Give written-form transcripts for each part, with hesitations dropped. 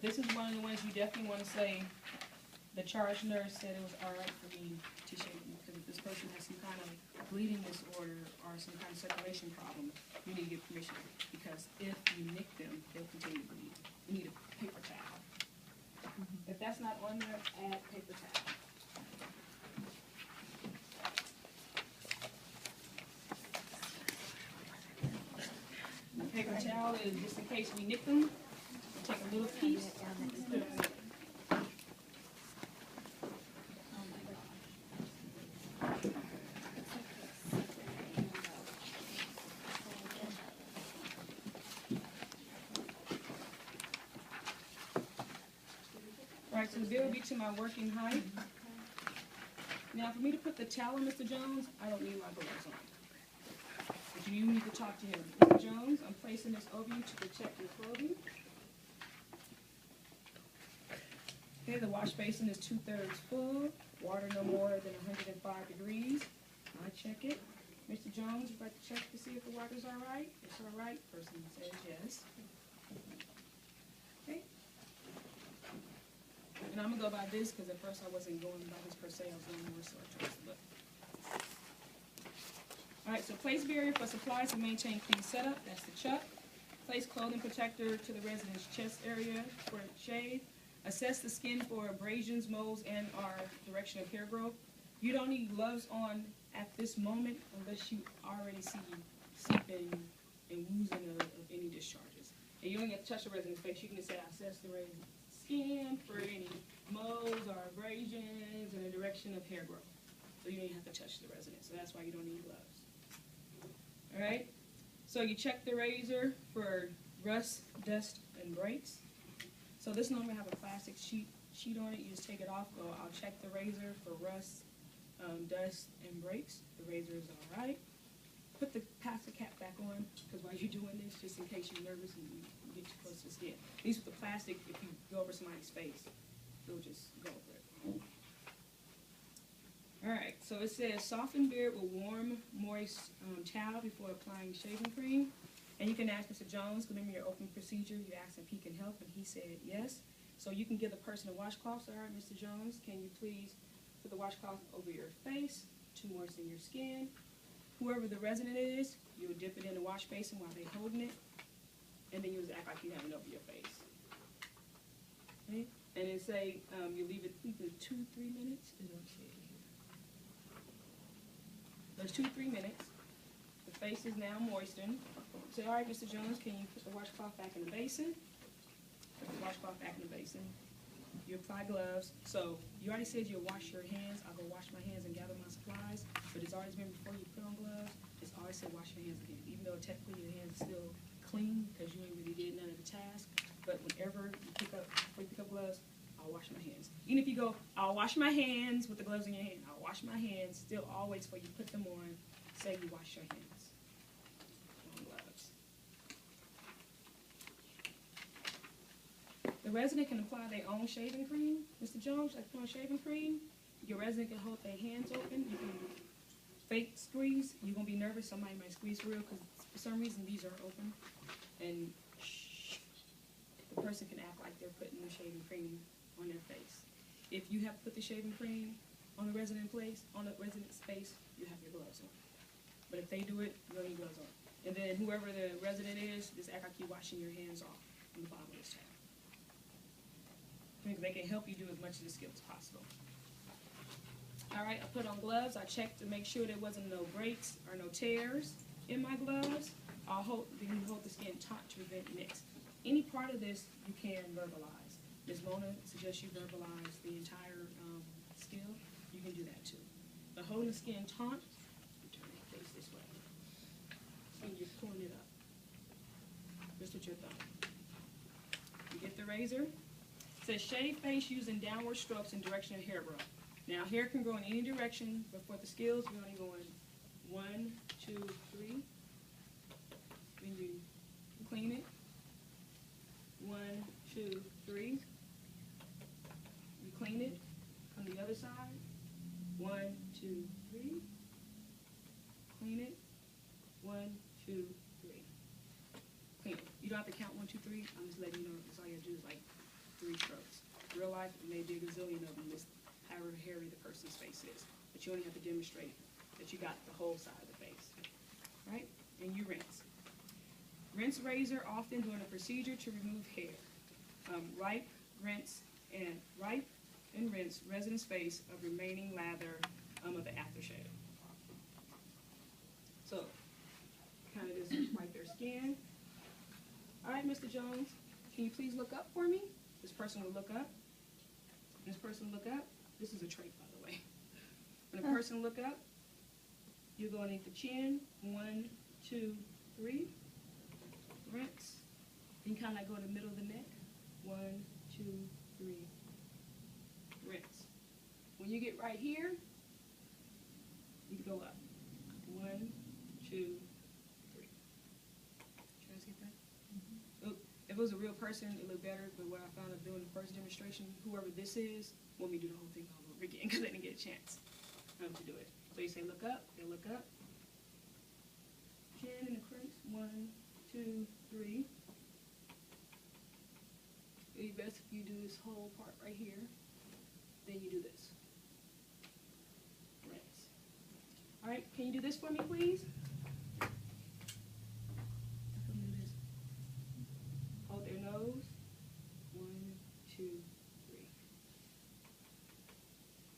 This is one of the ones you definitely want to say, the charge nurse said it was all right for me to shave you, because if this person has some kind of bleeding disorder or some kind of circulation problem, you need to get permission, because if you nick them, they'll continue to bleed. You need a paper towel. If that's not on there, add paper towel. The paper towel is just in case we nick them. Take a little piece. Alright, so the bill will be to my working height. Now, for me to put the towel on Mr. Jones, I don't need my gloves on. But you need to talk to him. Mr. Jones, I'm placing this over you to protect your clothing. Okay, the wash basin is 2/3 full. Water no more than 105 degrees. I check it. Mr. Jones, you'd like to check to see if the water's all right? It's all right. Person says yes. Okay. And I'm going to go by this because at first I wasn't going by this per se. I was going more so I chose to look. All right, so place barrier for supplies to maintain clean setup. That's the chuck. Place clothing protector to the resident's chest area for shade. Assess the skin for abrasions, moles, and or direction of hair growth. You don't need gloves on at this moment unless you already see seeping and woozing of any discharges. And you don't have to touch the resident's face. You can just say, assess the resident's skin for any moles or abrasions and the direction of hair growth. So you don't even have to touch the resident. So that's why you don't need gloves. All right? So you check the razor for rust, dust, and breaks. So this normally have a plastic sheet on it. You just take it off. Go, I'll check the razor for rust, dust, and breaks. The razor is all right. Put the plastic cap back on, because while you're doing this, just in case you're nervous and you get too close to the skin. These with the plastic, if you go over somebody's face, it'll just go over it. All right, so it says soften beard with warm, moist towel before applying shaving cream. And you can ask Mr. Jones, remember your open procedure, you asked if he can help, and he said yes. So you can give the person a washcloth. So, all right, Mr. Jones, can you please put the washcloth over your face to moisten your skin? Whoever the resident is, you would dip it in the wash basin while they're holding it, and then you would act like you have it over your face. Okay? And then say you leave it 2-3 minutes. There's 2-3 minutes. The face is now moistened. Say, all right, Mr. Jones, can you put the washcloth back in the basin? Put the washcloth back in the basin. You apply gloves. So you already said you'll wash your hands. I'll go wash my hands and gather my supplies. But it's always been before you put on gloves. It's always said wash your hands again. Even though technically your hands are still clean because you ain't really did none of the task. But whenever you pick up gloves, I'll wash my hands. Even if you go, I'll wash my hands with the gloves in your hand. I'll wash my hands. Still always before you put them on, say you wash your hands. The resident can apply their own shaving cream. Mr. Jones, like put on shaving cream. Your resident can hold their hands open. You can fake squeeze. You're going to be nervous. Somebody might squeeze for real because for some reason these are open. And the person can act like they're putting the shaving cream on their face. If you have to put the shaving cream on the resident's face, you have your gloves on. But if they do it, you don't need gloves on. And then whoever the resident is, just act like you're washing your hands off on the bottom of this towel. They can help you do as much of the skill as possible. All right, I put on gloves. I checked to make sure there wasn't no breaks or no tears in my gloves. Then you hold the skin taut to prevent nicks. Any part of this you can verbalize. Ms. Mona suggests you verbalize the entire skill. You can do that too. But holding the skin taut, you turn your face this way. And you're pulling it up. Just with your thumb. You get the razor. It says shave face using downward strokes in direction of hair growth. Now hair can grow in any direction, but for the skills, we're only going 1, 2, 3. Then you clean it. 1, 2, 3. You clean it. On the other side. 1, 2, 3. Clean it. 1, 2, 3. Clean it. You don't have to count 1, 2, 3. I'm just letting you know. That's all you have to do is like 5, it may be a gazillion of them, just however hairy the person's face is. But you only have to demonstrate that you got the whole side of the face, right? And you rinse. Rinse razor often during a procedure to remove hair. Wipe, rinse, and rinse resident's face of remaining lather of the aftershave. So, kind of just wipe their skin. All right, Mr. Jones, can you please look up for me? This person will look up. This person look up. This is a trait, by the way. When a person look up, you go underneath the chin. 1, 2, 3. Rinse. Then kind of like go to the middle of the neck. 1, 2, 3. Rinse. When you get right here, you go up. 1, 2, 3. Did you guys get that? Mm-hmm. If it was a real person, it looked better. But what I found out doing the first demonstration, whoever this is, want me to do the whole thing all over again because they didn't get a chance to do it. So you say look up. They look up. Chin in the crease. 1, 2, 3. It'd be best if you do this whole part right here. Then you do this. Rinse. All right, can you do this for me, please? Do this. Hold their nose. 1, 2, 3.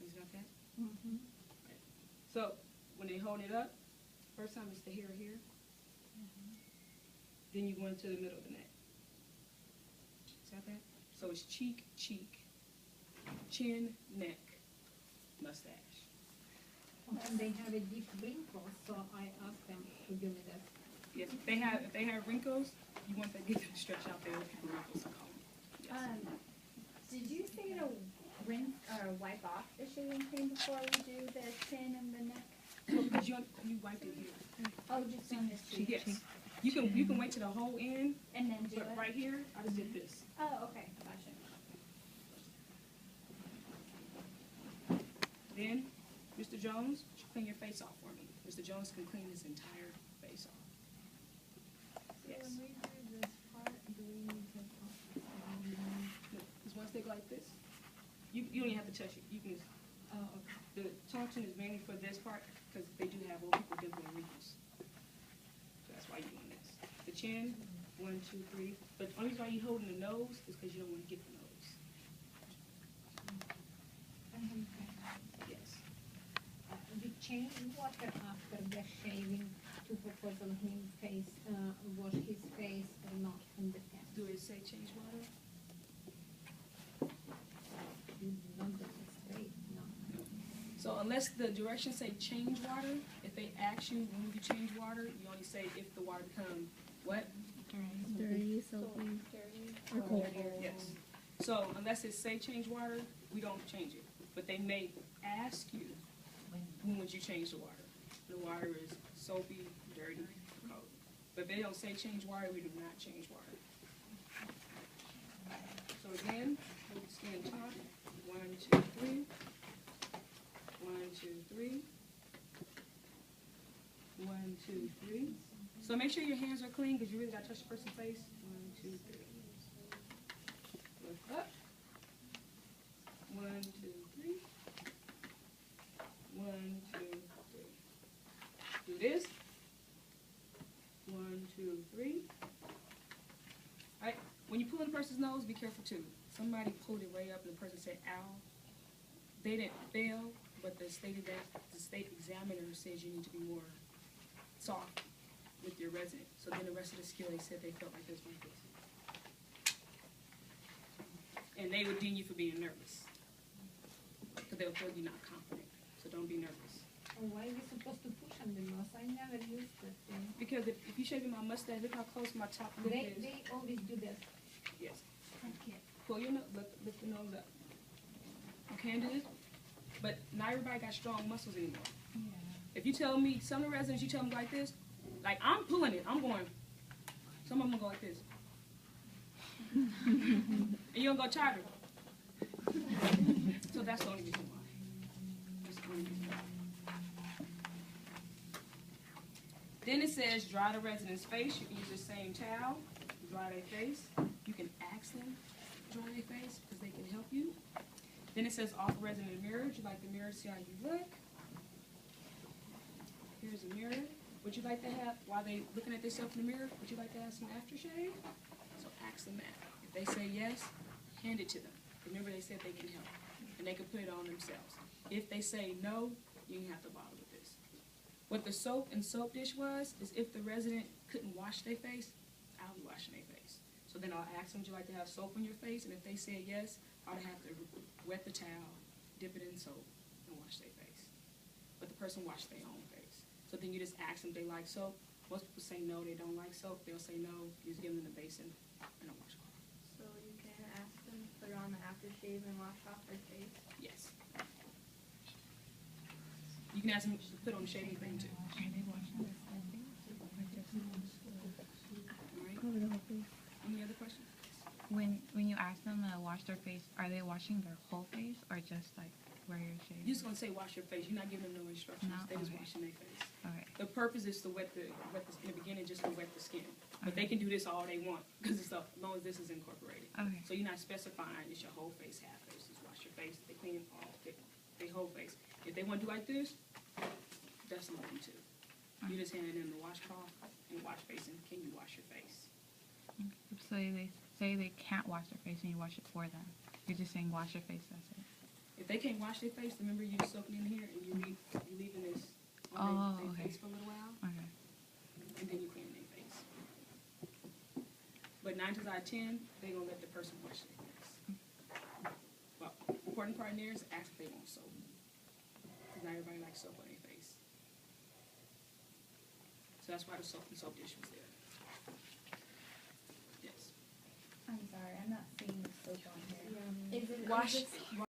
You got that? Mm-hmm. Right. So when they hold it up, first time it's the hair here. Mm-hmm. Then you go into the middle of the neck. Is that that? So it's cheek, cheek, chin, neck, mustache. And they have a deep wrinkle, so I asked them to give me that. Yes, if they have wrinkles, you want that get them to stretch out their wrinkles. Yes. Did you say to rinse or wipe off the shaving cream before we do the chin and the neck? Well, because you wipe it here. Oh, just on this cheek? Yes. You can wait to the whole end, And then do but it? right here, I just did this. Oh, okay, gotcha. Then, Mr. Jones, clean your face off for me. Mr. Jones can clean his entire face off. Yes. When we do this part, do we need to Because once they go like this, you don't even have to touch it. You can just, the tension is mainly for this part because they do have old people dimple and wrinkles. So that's why you're doing this. The chin, 1, 2, 3. But the only reason why you're holding the nose is because you don't want to get the nose. Yes. we change water after the shaving to proposal him face, wash his face or not from the tent? Do it say change water? Not that it's straight, no. So unless the directions say change water, if they ask you when you change water, you only say if the water become what? Dirty, soapy, Dirty. or cold. Yes. So unless it say change water, we don't change it. But they may ask you, when would you change the water? The water is soapy, dirty, or cold. But if they don't say change water, we do not change water. So again, skin top, 1, 2, 3. 1, 2, 3. 1, 2, 3. So make sure your hands are clean because you really got to touch the person's face. 1, 2, 3. Lift up. 1, 2, 3. 1, 2, 3. Do this. 1, 2, 3. All right. When you pull in a person's nose, be careful too. Somebody pulled it way up and the person said, ow. They didn't fail, but the state examiner says you need to be more soft with your resident. So then the rest of the skill, they said they felt like this like this. And they would deem you for being nervous. Because they'll feel you're not confident. So don't be nervous. Oh, why are we supposed to push on the nose? I never used that thing. Because if you're shaving my mustache, look how close my top lip is. They always do that. Yes. Okay. Pull your nose, lift the nose up. You can do this, but not everybody got strong muscles anymore. Yeah. If you tell me, some of the residents, you tell them like this, like I'm pulling it, I'm going. Some of them go like this. And you don't go tighter. So that's the only reason why. That's the only reason why. Then it says dry the resident's face. You can use the same towel, dry their face. You can ask them to dry their face because they can help you. Then it says offer resident a mirror. Would you like the mirror to see how you look? Here's a mirror. Would you like to have, while they looking at themselves in the mirror, would you like to have some aftershave? So ask them that. If they say yes, hand it to them. Remember they said they can help, and they can put it on themselves. If they say no, you don't have to bother with this. What the soap and soap dish was, is if the resident couldn't wash their face, I'll be washing their face. So then I'll ask them, would you like to have soap on your face? And if they say yes, I'll have to wet the towel, dip it in soap, and wash their face. But the person washed their own face. So then you just ask them if they like soap. Most people say no, they don't like soap. They'll say no, you just give them the basin and a washcloth. So you can ask them to put on the aftershave and wash off their face? Yes. You can ask them to put on the shaving cream too. Alright, Cover the whole face. any other questions? When you ask them to wash their face, are they washing their whole face or just like where you're You're shaving? just gonna say wash your face. You're not giving them no instructions. No? They're just Okay. washing their face. Okay. The purpose is to wet the in the beginning, just to wet the skin. But they can do this all they want because it's as long as this is incorporated. Okay. So you're not specifying it's your whole face, half face. Just wash your face. They clean all their whole face. If they want to do like this, that's nothing too. You just hand them the washcloth and wash basin. Can you wash your face? So they say they can't wash their face and you wash it for them. You're just saying wash your face, that's it. If they can't wash their face, remember you just soaking in here and you leaving this on Oh, their okay. face for a little while, Okay. and then you clean their face. But 9 times out of 10, they're gonna let the person wash their face. Well, important part in there is ask if they want soap. Because not everybody likes soap on their face. So that's why the soap and soap dish was there. Yes. I'm sorry, I'm not seeing the soap on here. Is it, Wash, is this